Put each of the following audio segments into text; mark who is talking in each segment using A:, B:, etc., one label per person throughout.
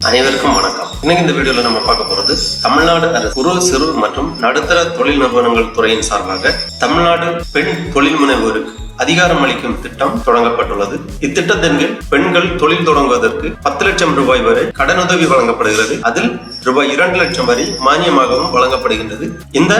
A: அனைவருக்கும் வணக்கம். இன்னைக்கு இந்த வீடியோல நம்ம பார்க்க போறது தமிழ்நாடு அரசு குறு சிறு மற்றும் நடுத்தர தொழில் நிறுவனங்கள் துறையின் சார்பாக தமிழ்நாடு பெண் தொழில் முனைவோருக்கு அதிகாரம் அளிக்கும் திட்டம் தொடங்கப்பட்டுள்ளது. இத்திட்டத்தின் கீழ் பெண்கள் தொழில் தொடங்குவதற்கு 10 லட்சம் ரூபாய் வரை கடனுதவி வழங்கப்படுகிறது. அதில் ரூபாய் 2 லட்சம் வரை மானியமாகவும் வழங்கப்படுகின்றது. இந்த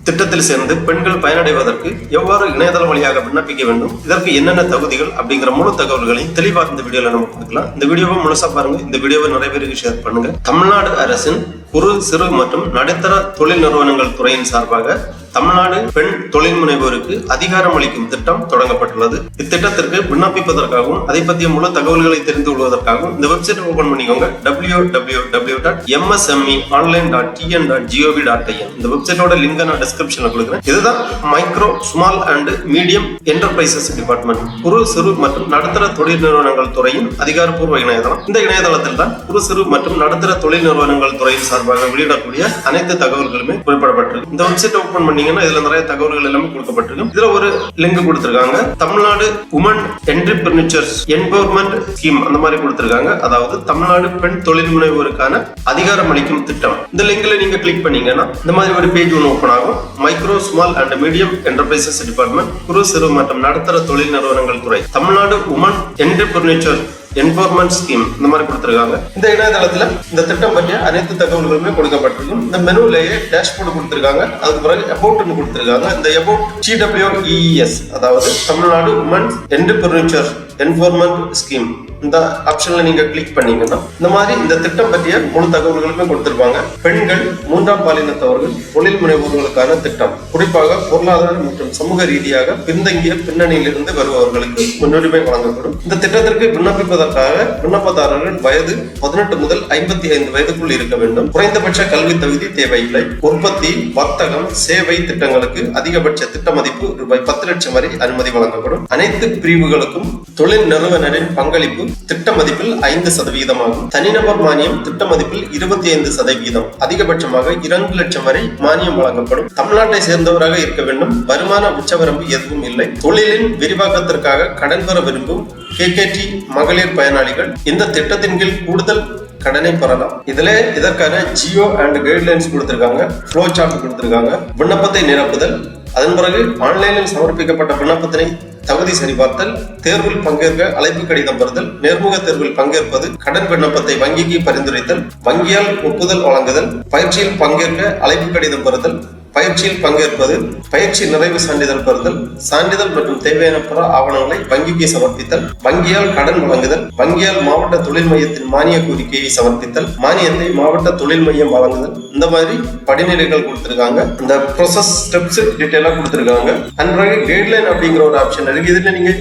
A: திட்டத்தில் சேர்ந்து பெண்கள் பயனடைவதற்கு எவ்வாறு இணையதளம் வழியாக விண்ணப்பிக்க வேண்டும், இதற்கு என்னென்ன தகுதிகள் அப்படிங்கிற முழு தகவல்களையும் தெளிவாக இந்த வீடியோல நம்ம பார்க்கலாம். இந்த வீடியோவை முழுசா பாருங்க. இந்த வீடியோவை நிறைய பேருக்கு ஷேர் பண்ணுங்க. தமிழ்நாடு அரசின் குறு சிறு மற்றும் நடுத்தர தொழில் நிறுவனங்கள் துறையின் சார்பாக தமிழ்நாடு பெண் தொழில் முனைவோருக்கு அதிகாரம் அளிக்கும் திட்டம் தொடங்கப்பட்டுள்ளது. இத்திட்டத்திற்கு விண்ணப்பிப்பதற்காகவும் அதை பற்றிய முழு தகவல்களை தெரிந்து கொள்வதற்காகவும் இந்த வெப்சைட் ஓபன் பண்ணிக்கோங்க. www.msmeonline.tn.gov.in. இந்த வெப்சைட்டோட லிங்க் நான் டிஸ்கிரிப்ஷன்ல கொடுக்குறேன். இதுதான் micro small and medium enterprises department, குறு சிறு மற்றும் நடுத்தர தொழில் நிறுவனங்கள் துறையின் அதிகாரப்பூர்வ இணையதளம். இந்த இணையதளத்தில் தான் குறு சிறு மற்றும் நடுத்தர தொழில் நிறுவனங்கள் துறையின் சார்பாக வெளியிடக்கூடிய அனைத்து தகவல்களுமே குறிப்பிடப்பட்டிருக்கு. இந்த வெப்சைட் ஓபன் பண்ணி இதுல நிறைய தகவல்கள் எல்லாமே கொடுக்கப்பட்டிருக்கு. இதுல ஒரு லிங்க் கொடுத்திருக்காங்க, Tamil Nadu woman entrepreneurs empowerment scheme அந்த மாதிரி கொடுத்திருக்காங்க. அதாவது தமிழ்நாடு பெண் தொழில் முனைவோருக்கான அதிகாரம் அளிக்கும் திட்டம். இந்த லிங்க்ல நீங்க கிளிக் பண்ணீங்கன்னா இந்த மாதிரி ஒரு பேஜ் ஒன்று ஓபன் ஆகும். Micro small and medium enterprises department, குறு சிறு மற்றும் நடுத்தர தொழில் நிறுவனங்கள் துறை, Tamil Nadu woman entrepreneurs empowerment scheme இந்த மாதிரி கொடுத்திருக்காங்க. இந்த இணையதளத்துல இந்த திட்டம் பற்றிய அனைத்து தகவல்களுமே கொடுக்கப்பட்டிருக்கும். இந்த மெனுலேயே டேஷ்போர்டு கொடுத்திருக்காங்க. அதுக்கு பிறகு அபவுட்னு கொடுத்திருக்காங்க. இந்த அபவுட் TWEES, அதாவது Tamil Nadu woman entrepreneurs empowerment scheme, இந்த ஆப்ஷன்ல நீங்க கிளிக் பண்ணீங்கன்னா இந்த மாதிரி இந்த திட்டம் பற்றிய முழு தகவல்களுமே கொடுத்திருப்பாங்க. பெண்கள், மூன்றாம் பாலினத்தவர்கள் தொழில் முனைவோர்களுக்கான திட்டம். குறிப்பாக பொருளாதார மற்றும் சமூக ரீதியாக பின்தங்கிய பின்னணியில் இருந்து வருபவர்களுக்கு முன்னுரிமை வழங்கப்படும். இந்த திட்டத்திற்கு விண்ணப்பிப்பதற்காக விண்ணப்பதாரர்கள் வயது 18 முதல் 55 வயதுக்குள் இருக்க வேண்டும். குறைந்தபட்ச கல்வி தகுதி தேவையில்லை. உற்பத்தி, வர்த்தகம், சேவை திட்டங்களுக்கு அதிகபட்ச திட்ட மதிப்பு ரூபாய் 10 லட்சம் வரை அனுமதி வழங்கப்படும். அனைத்து பிரிவுகளுக்கும் தொழில் நிறுவனரின் பங்களிப்பு திட்ட மதிப்பில் 5% ஆகும். தனிநபர் மானியம் திட்ட மதிப்பில் 25%, அதிகபட்சமாக 2 லட்சம் வரை மானியம் வழங்கப்படும். தமிழ்நாட்டை சேர்ந்தவராக இருக்க வேண்டும். வருமான உச்சவரம்பு எதுவும் இல்லை. தொழிலின் விரிவாக்கத்திற்காக கடன் பெற விரும்பும் KKT மகளிர் பயனாளிகள் இந்த திட்டத்தின் கீழ் கூடுதல் கடனை பெறலாம். இதுல இதற்கான ஜியோ அண்ட் கைட்லைன்ஸ் கொடுத்திருக்காங்க, ஃப்ளோ சார்ட் கொடுத்திருக்காங்க. விண்ணப்பத்தை நிரப்புதல், அதன் பிறகு ஆன்லைனில் சமர்ப்பிக்கப்பட்ட விண்ணப்பத்தினை தகுதி சரிபார்த்தல், தேர்வில் பங்கேற்க அழைப்பு கடிதம் பெறுதல், நேர்முக தேர்வில் பங்கேற்பது, கடன் விண்ணப்பத்தை வங்கிக்கு பரிந்துரைத்தல், வங்கியால் ஒப்புதல் வழங்குதல், பயிற்சியில் பங்கேற்க அழைப்பு கடிதம் பெறுதல், பயிற்சியில் பங்கேற்பது, பயிற்சி நிறைவு சான்றிதழ் பெறுதல், சான்றிதழ் மற்றும் தேவையான பிற ஆவணங்களை வங்கிக்கு சமர்ப்பித்தல், வங்கியால் கடன் வழங்குதல், வங்கியால் மாவட்ட தொழில் மையத்தின் மானிய கோரிக்கையை சமர்ப்பித்தல், மானியத்தை மாவட்ட தொழில் மையம் வழங்குதல். இந்த மாதிரி படிநிலைகள் கொடுத்திருக்காங்க. இந்த ப்ராசஸ் ஸ்டெப்ஸ் டீடைலா கொடுத்திருக்காங்க. அண்ட் கைட்லைன் அப்படிங்கிற ஒரு ஆப்ஷன் இருக்கு. இதுல நீங்க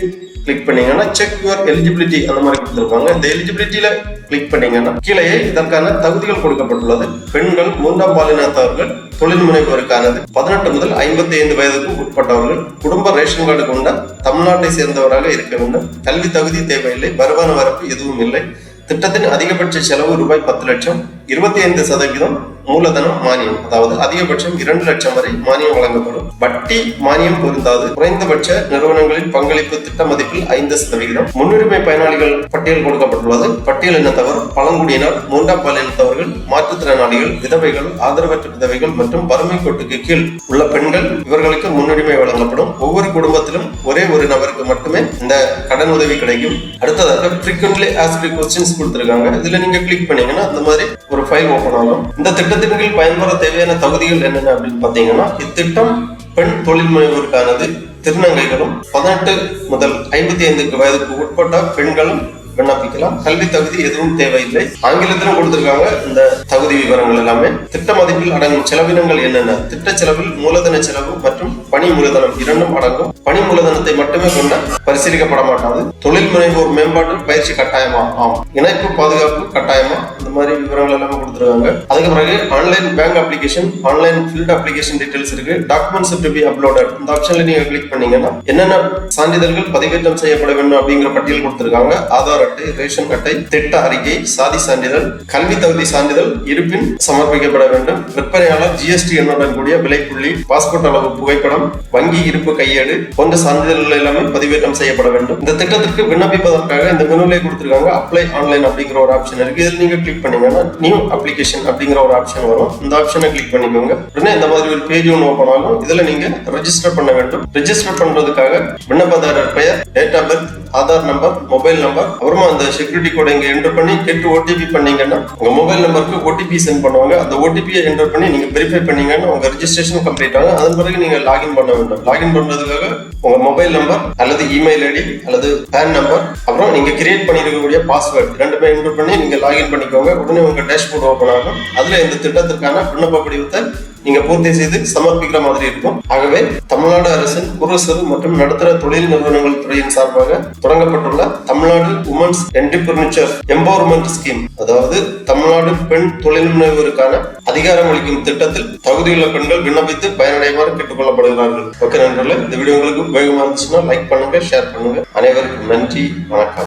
A: கிளிக் பண்ணீங்கன்னா செக் யுவர் எலிஜிபிலிட்டி அந்த மாதிரி கொடுத்திருப்பாங்க. இந்த எலிஜிபிலிட்டியில கிளிக் பண்ணீங்கன்னா கீழே இதற்கான தகுதிகள் கொடுக்கப்பட்டுள்ளது. பெண்கள், மூன்றாம் பாலினத்தவர்கள் தொழில் முனைவோருக்கானது, 18 முதல் 55 வயதுக்கு உட்பட்டவர்கள், குடும்ப ரேஷன் கார்டு கொண்ட தமிழ்நாட்டை சேர்ந்தவராக இருக்க வேண்டும். கல்வி தகுதி தேவையில்லை. வருமான வரப்பு எதுவும் இல்லை. திட்டத்தின் அதிகபட்ச செலவு ரூபாய் 10 லட்சம், 25% மூலதனம் மானியம், அதாவது அதிகபட்சம் 2 லட்சம் வரை மானியம் வழங்கப்படும். வட்டி மானியம் பொருந்தாது. குறைந்தபட்ச நிறுவனங்களின் பங்களிப்பு திட்ட மதிப்பில் 5%. முன்னுரிமை பயனாளிகள் பட்டியல் கொடுக்கப்பட்டுள்ளது. பட்டியல் இனத்தவர், பழங்குடியினர், மூன்றாம் பாலினத்தவர்கள், மாற்றுத்திறனாளிகள், விதவைகள், ஆதரவற்ற விதவைகள் மற்றும் வறுமை கோட்டுக்கு கீழ் உள்ள பெண்கள், இவர்களுக்கு முன்னுரிமை வழங்கப்படும். ஒவ்வொரு குடும்பத்திலும் ஒரே ஒரு நபருக்கு மட்டுமே இந்த கடன் உதவி கிடைக்கும். அடுத்ததாக frequently asked questions கொடுத்திருக்காங்க. இதுல நீங்க கிளிக் பண்ணீங்கன்னா இந்த மாதிரி ஒரு ஃபைல் ஓபன் ஆகும். இந்த திட்டத்தின் கீழ் பயன்பெற தேவையான தகுதிகள் என்னென்ன அப்படின்னு பாத்தீங்கன்னா, இத்திட்டம் பெண் தொழில் முனைவோருக்கானது. திருநங்கைகளும் 18 முதல் 55 வயதுக்கு உட்பட்ட பெண்களும் விண்ணப்பிக்கலாம். கல்வி தகுதி எதுவும் தேவையில்லை. ஆங்கிலத்திலும் கொடுத்திருக்காங்க இந்த தகுதி விவரங்கள் எல்லாமே. திட்ட மதிப்பில் அடங்கும் செலவினங்கள் என்னென்ன? திட்ட செலவில் மூலதன செலவு மற்றும் பணி மூலதனம் இரண்டும் அடங்கும். பணி மூலதனத்தை மட்டுமே கொண்ட பரிசீலிக்கப்பட மாட்டாது. தொழில் முனைவோர் மேம்பாட்டு பயிற்சி கட்டாயமா? ஆம். இணைப்பு பாதுகாப்பு கட்டாயமா? இந்த மாதிரி விவரங்கள் எல்லாமே கொடுத்திருக்காங்க. அதுக்கு பிறகு online bank application, online field application details இருக்கு. டாக்குமெண்ட்ஸ் டு பி அப்லோடட் இந்த ஆப்ஷன்ல நீங்க கிளிக் பண்ணீங்கன்னா என்னென்ன சான்றிதழ்கள் பதிவேற்றம் செய்யப்பட வேண்டும் அப்படிங்கிற பட்டியல் கொடுத்திருக்காங்க. ஆதார் அட்டை, ரேஷன் அட்டை, திட்ட அறிக்கை, சாதி சான்றிதழ், கல்வி தகுதி சான்றிதழ் இருப்பின் சமர்ப்பிக்கப்பட வேண்டும். விற்பனையாளர் GST எண்ணுடன் கூடிய விலைப்புள்ளி, பாஸ்போர்ட் அளவு புகைப்படம், ஆவணம், வங்கி இருப்பு கையேடு போன்ற சான்றிதழ்கள் எல்லாமே பதிவேற்றம் செய்யப்பட வேண்டும். இந்த திட்டத்திற்கு விண்ணப்பிப்பதற்காக இந்த மெனுவிலே கொடுத்திருக்காங்க அப்ளை ஆன்லைன் அப்படிங்கிற ஒரு ஆப்ஷன் இருக்கு. இதில் நீங்க கிளிக் பண்ணீங்கன்னா நியூ அப்ளிகேஷன் அப்படிங்கிற ஒரு ஆப்ஷன் வரும். இந்த ஆப்ஷனை கிளிக் பண்ணிக்கோங்க. உடனே இந்த மாதிரி ஒரு பேஜ் ஒன்று ஓபன் ஆகும். இதுல நீங்க ரெஜிஸ்டர் பண்ண வேண்டும். ரெஜிஸ்டர் பண்றதுக்காக விண்ணப்பதாரர் பெயர், date of birth, Aadhaar number, mobile number, அப்புறமா அந்த செக்யூரிட்டி கோட் இங்க என்டர் பண்ணி கேட்டு ஓடிபி பண்ணீங்கன்னா உங்க மொபைல் நம்பருக்கு ஓடிபி சென்ட் பண்ணுவாங்க. அந்த ஓடிபியை என்டர் பண்ணி நீங்க வெரிஃபை பண்ணீங்கன்னா உங்க ரெஜிஸ்ட்ரேஷன் கம்ப்ளீட் ஆகும். அதன் பிறகு நீங்க லாகின் பண்ண வேண்டும். லாகின் பண்றதுக்காக உங்க மொபைல் நம்பர் அல்லது இமெயில் ஐடி அல்லது பேன் நம்பர், அப்புறம் நீங்க கிரியேட் பண்ணிருக்கக்கூடிய பாஸ்வேர்ட் ரெண்டுமே என்டர் பண்ணி நீங்க லாகின் பண்ணிக்கோங்க. உடனே உங்க டேஷ்போர்ட் ஓபன் ஆகும். அதுல இந்த திட்டத்திற்கான விண்ணப்ப படிவத்தை நீங்க பூர்த்தி செய்து சமர்ப்பிக்கிற மாதிரி இருக்கும். ஆகவே தமிழ்நாடு அரசின் குறு சிறு மற்றும் நடுத்தர தொழில் நிறுவனங்கள் துறையின் சார்பாக தொடங்கப்பட்டுள்ள Tamil Nadu women's entrepreneur empowerment scheme, அதாவது தமிழ்நாடு பெண் தொழில் முனைவோருக்கான அதிகாரம் அளிக்கும் திட்டத்தில் தகுதியுள்ள பெண்கள் விண்ணப்பித்து பயனடையுமாறு கேட்டுக் கொள்ளப்படுகிறார்கள். ஓகே நண்பர்களே, இந்த வீடியோ உங்களுக்கு உபயோகமா இருந்துச்சுன்னா லைக் பண்ணுங்க, ஷேர் பண்ணுங்க. அனைவருக்கும் நன்றி, வணக்கம்.